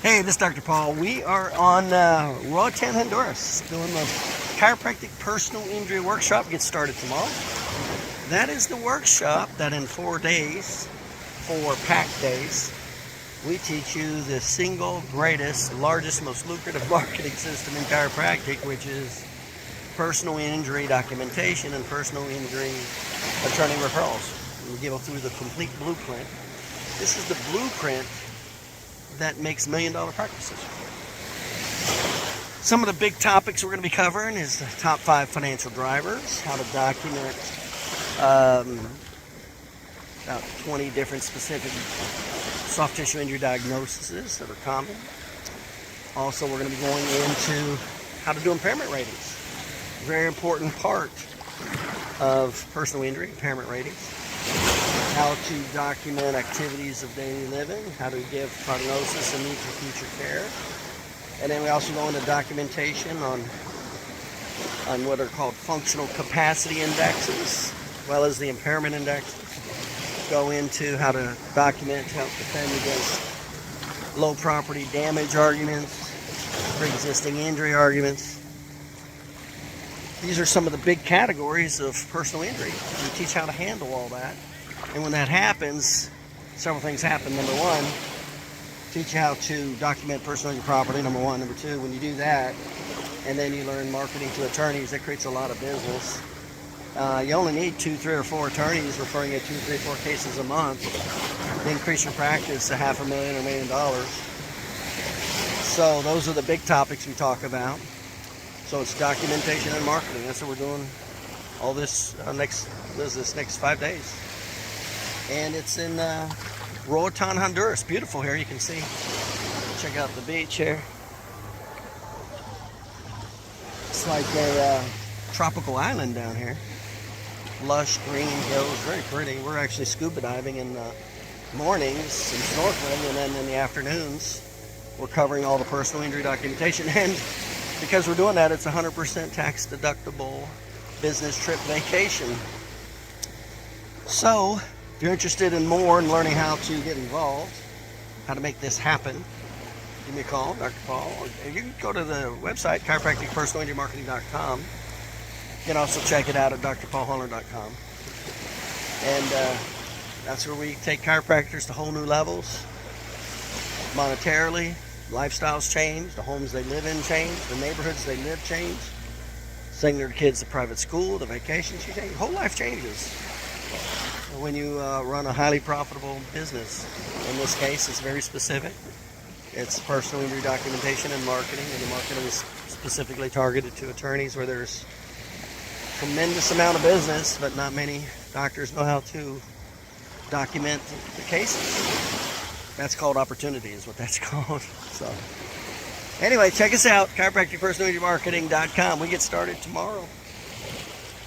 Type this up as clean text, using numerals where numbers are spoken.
Hey, this is Dr. Paul. We are on Roatan, Honduras, doing the Chiropractic Personal Injury Workshop. Gets started tomorrow. That is the workshop that in 4 days, 4 packed days, we teach you the single greatest, largest, most lucrative marketing system in chiropractic, which is personal injury documentation and personal injury attorney referrals. We go through the complete blueprint. This is the blueprint that makes $1 million practices. Some of the big topics we're going to be covering is the top 5 financial drivers, how to document about 20 different specific soft tissue injury diagnoses that are common. Also, we're going to be going into how to do impairment ratings. Very important part of personal injury, impairment ratings. How to document activities of daily living, how to give prognosis and need for future care. And then we also go into documentation on what are called functional capacity indexes, as well as the impairment indexes. Go into how to document to help defend against low property damage arguments, pre-existing injury arguments. These are some of the big categories of personal injury. We teach how to handle all that. And when that happens, several things happen. Number one, teach you how to document personal injury property, number one. Number two, when you do that, and then you learn marketing to attorneys, that creates a lot of business. You only need 2, 3, or 4 attorneys referring you 2, 3, 4 cases a month to increase your practice to $500,000 or $1 million. So those are the big topics we talk about. So it's documentation and marketing. That's what we're doing all this next 5 days. And it's in Roatan, Honduras. Beautiful here, you can see. Check out the beach here. It's like a tropical island down here. Lush green hills, very pretty. We're actually scuba diving in the mornings and snorkeling, and then in the afternoons we're covering all the personal injury documentation. And because we're doing that, it's 100% tax deductible business trip vacation. So if you're interested in more and learning how to get involved, how to make this happen, give me a call, Dr. Paul, or you can go to the website, chiropracticpersonalinjurymarketing.com. You can also check it out at drpaulhunter.com. And that's where we take chiropractors to whole new levels. Monetarily, lifestyles change, the homes they live in change, the neighborhoods they live change. Sending their kids to private school, the vacations you take, whole life changes when you run a highly profitable business. In this case, it's very specific. It's personal injury documentation and marketing, and the marketing is specifically targeted to attorneys where there's a tremendous amount of business, but not many doctors know how to document the cases. That's called opportunity, is what that's called. So, anyway, check us out, chiropracticpersonalinjurymarketing.com. We get started tomorrow.